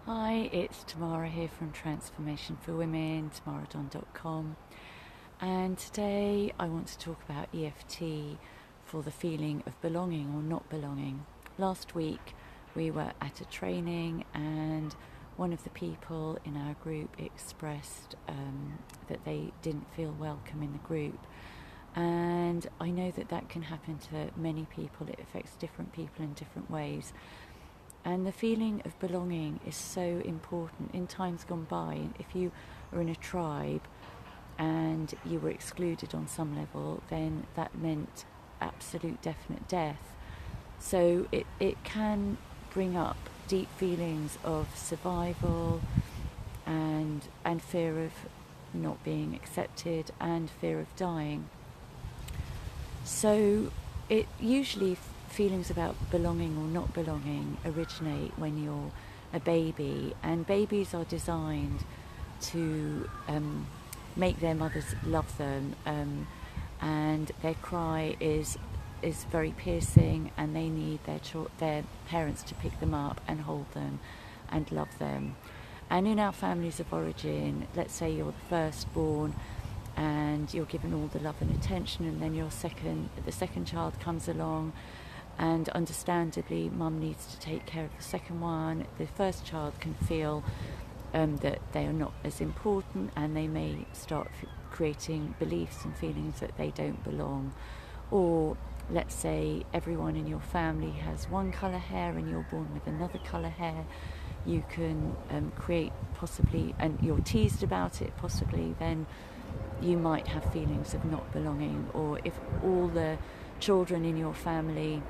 Hi, it's Tamara here from Transformation for Women, tamaradon.com, and today I want to talk about EFT for the feeling of belonging or not belonging. Last week we were at a training and one of the people in our group expressed that they didn't feel welcome in the group, and I know that that can happen to many people. It affects different people in different ways. And the feeling of belonging is so important. In times gone by, if you are in a tribe and you were excluded on some level, then that meant absolute definite death. So it can bring up deep feelings of survival and fear of not being accepted and fear of dying. So it usually feelings about belonging or not belonging originate when you're a baby, and babies are designed to make their mothers love them, and their cry is very piercing, and they need their parents to pick them up and hold them and love them. And in our families of origin, let's say you're the firstborn and you're given all the love and attention, and then the second child comes along, and understandably mum needs to take care of the second one. The first child can feel that they are not as important, and they may start creating beliefs and feelings that they don't belong. Or let's say everyone in your family has one colour hair and you're born with another colour hair. You can create possibly, and you're teased about it possibly, then you might have feelings of not belonging. Or if all the children in your family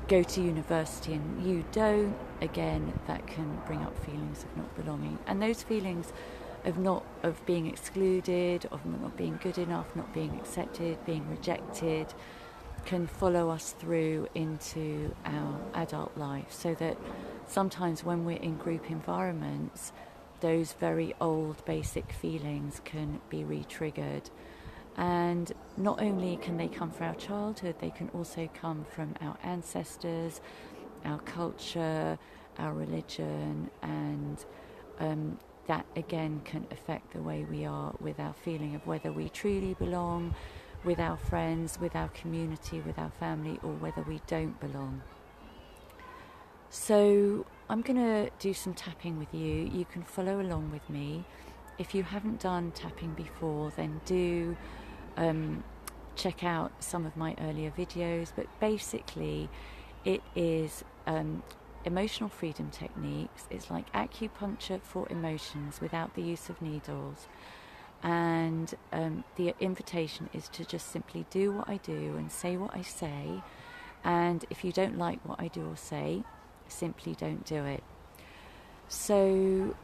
go to university and you don't, again, that can bring up feelings of not belonging. And those feelings of being excluded, of not being good enough, not being accepted, being rejected, can follow us through into our adult life. So that sometimes when we're in group environments, those very old basic feelings can be re-triggered. And not only can they come from our childhood, they can also come from our ancestors, our culture, our religion, and that again can affect the way we are with our feeling of whether we truly belong with our friends, with our community, with our family, or whether we don't belong. So I'm going to do some tapping with you. You can follow along with me. If you haven't done tapping before, then do check out some of my earlier videos. But basically it is emotional freedom techniques. It's like acupuncture for emotions without the use of needles. And the invitation is to just simply do what I do and say what I say. And if you don't like what I do or say, simply don't do it. So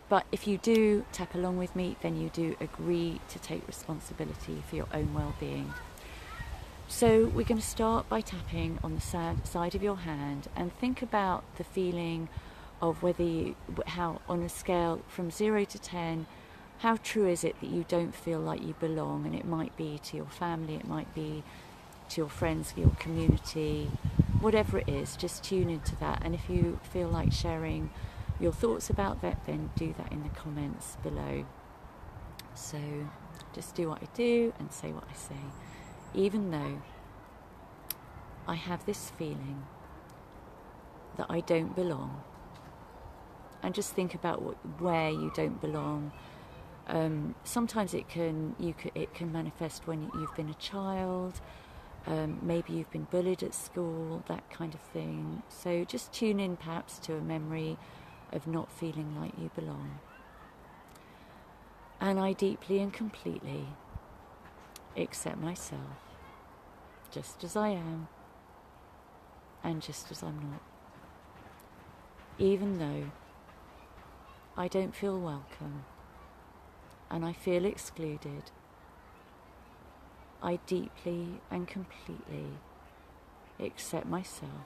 but if you do tap along with me, then you do agree to take responsibility for your own well-being. So we're going to start by tapping on the side of your hand, and think about the feeling of how on a scale from 0 to 10, how true is it that you don't feel like you belong? And it might be to your family, it might be to your friends, your community, whatever it is, just tune into that. And if you feel like sharing your thoughts about that, then do that in the comments below. So just do what I do and say what I say. Even though I have this feeling that I don't belong, and just think about where you don't belong. Sometimes it can manifest when you've been a child. Maybe you've been bullied at school, that kind of thing. So just tune in perhaps to a memory of not feeling like you belong. And I deeply and completely accept myself just as I am and just as I'm not. Even though I don't feel welcome and I feel excluded, I deeply and completely accept myself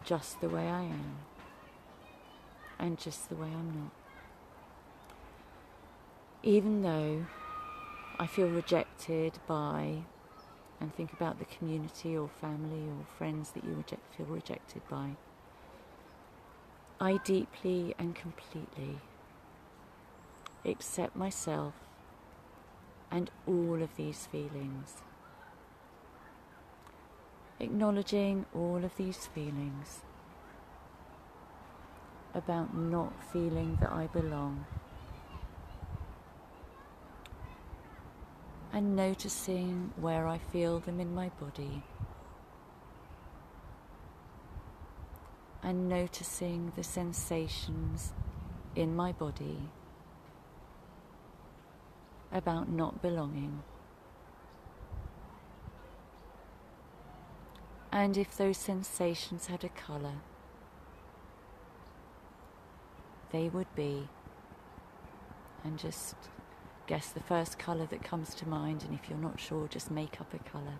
just the way I am and just the way I'm not. Even though I feel rejected by and think about the community or family or friends that you feel rejected by. I deeply and completely accept myself and all of these feelings. Acknowledging all of these feelings about not feeling that I belong. And noticing where I feel them in my body. And noticing the sensations in my body about not belonging. And if those sensations had a colour, they would be, and just guess the first colour that comes to mind, and if you're not sure, just make up a colour.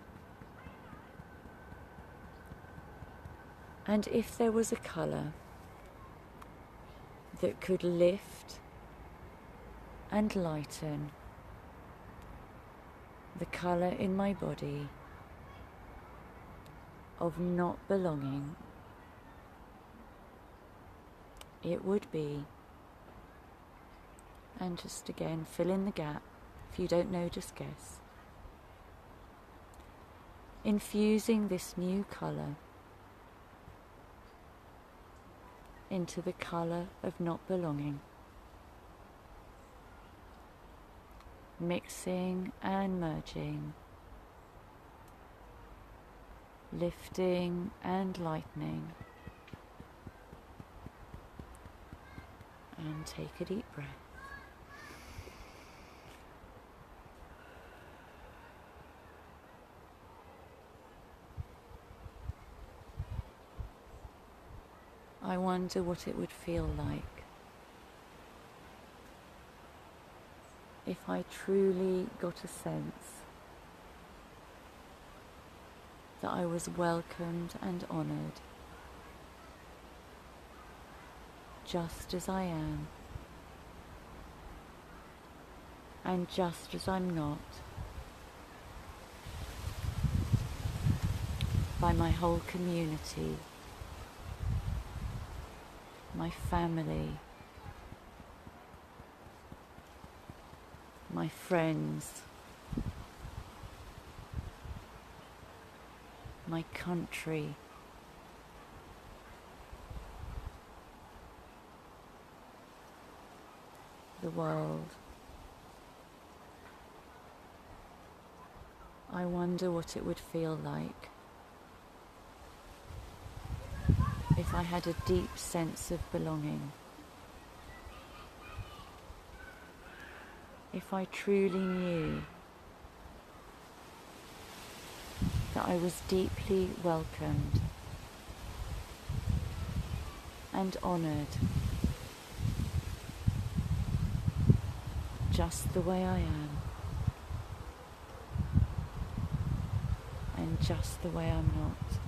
And if there was a colour that could lift and lighten the colour in my body of not belonging, it would be, and just again fill in the gap. If you don't know, just guess. Infusing this new colour into the colour of not belonging. Mixing and merging. Lifting and lightening. And take a deep breath. I wonder what it would feel like if I truly got a sense that I was welcomed and honoured just as I am, and just as I'm not, by my whole community, my family, my friends, my country, the world. I wonder what it would feel like if I had a deep sense of belonging. If I truly knew that I was deeply welcomed and honoured just the way I am, and just the way I'm not.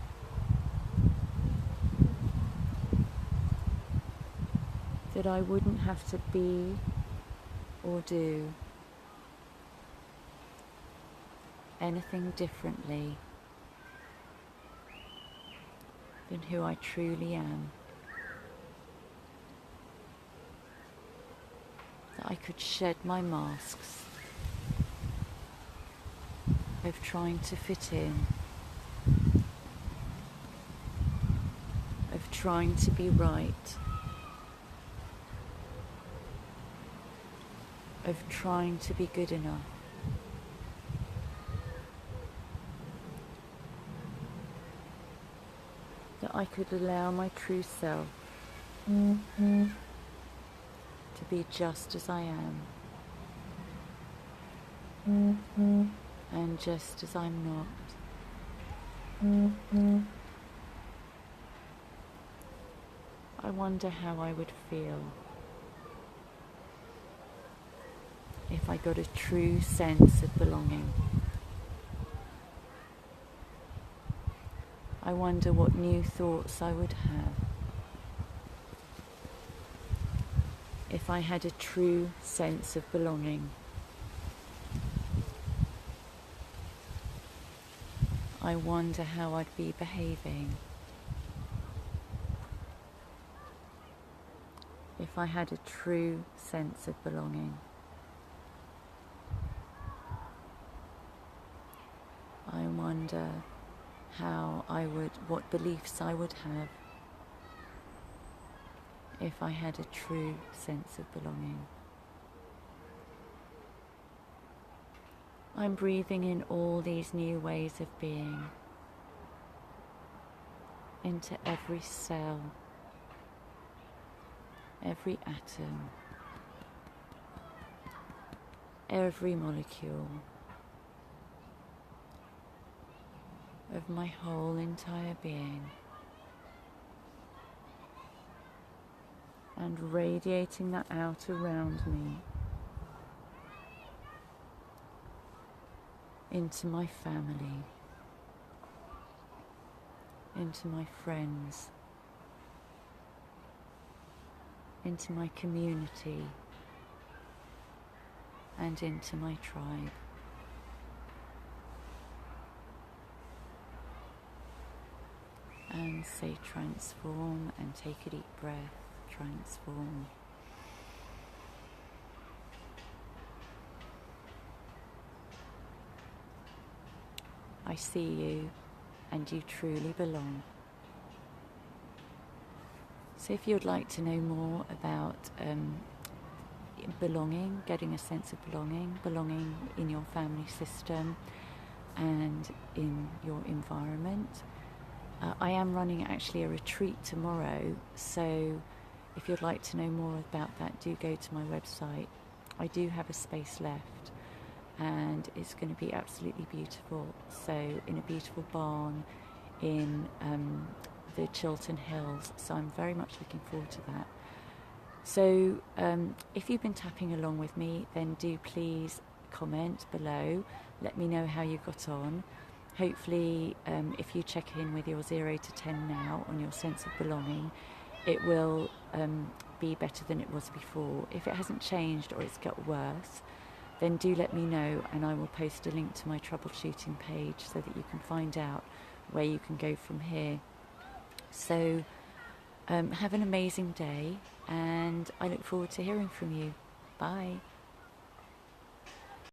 That I wouldn't have to be or do anything differently than who I truly am. That I could shed my masks of trying to fit in, of trying to be right, of trying to be good enough. That I could allow my true self to be just as I am, and just as I'm not. I wonder how I would feel if I got a true sense of belonging. I wonder what new thoughts I would have if I had a true sense of belonging. I wonder how I'd be behaving if I had a true sense of belonging. I wonder what beliefs I would have if I had a true sense of belonging. I'm breathing in all these new ways of being into every cell, every atom, every molecule of my whole entire being, and radiating that out around me into my family, into my friends, into my community, and into my tribe. And say transform, and take a deep breath. Transform. I see you, and you truly belong. So if you'd like to know more about belonging, getting a sense of belonging in your family system and in your environment, I am running actually a retreat tomorrow, so if you'd like to know more about that, do go to my website. I do have a space left, and it's going to be absolutely beautiful. So in a beautiful barn in the Chiltern Hills, so I'm very much looking forward to that. So if you've been tapping along with me, then do please comment below, let me know how you got on. Hopefully if you check in with your 0 to 10 now on your sense of belonging, it will be better than it was before. If it hasn't changed or it's got worse, then do let me know, and I will post a link to my troubleshooting page so that you can find out where you can go from here. So have an amazing day, and I look forward to hearing from you. Bye.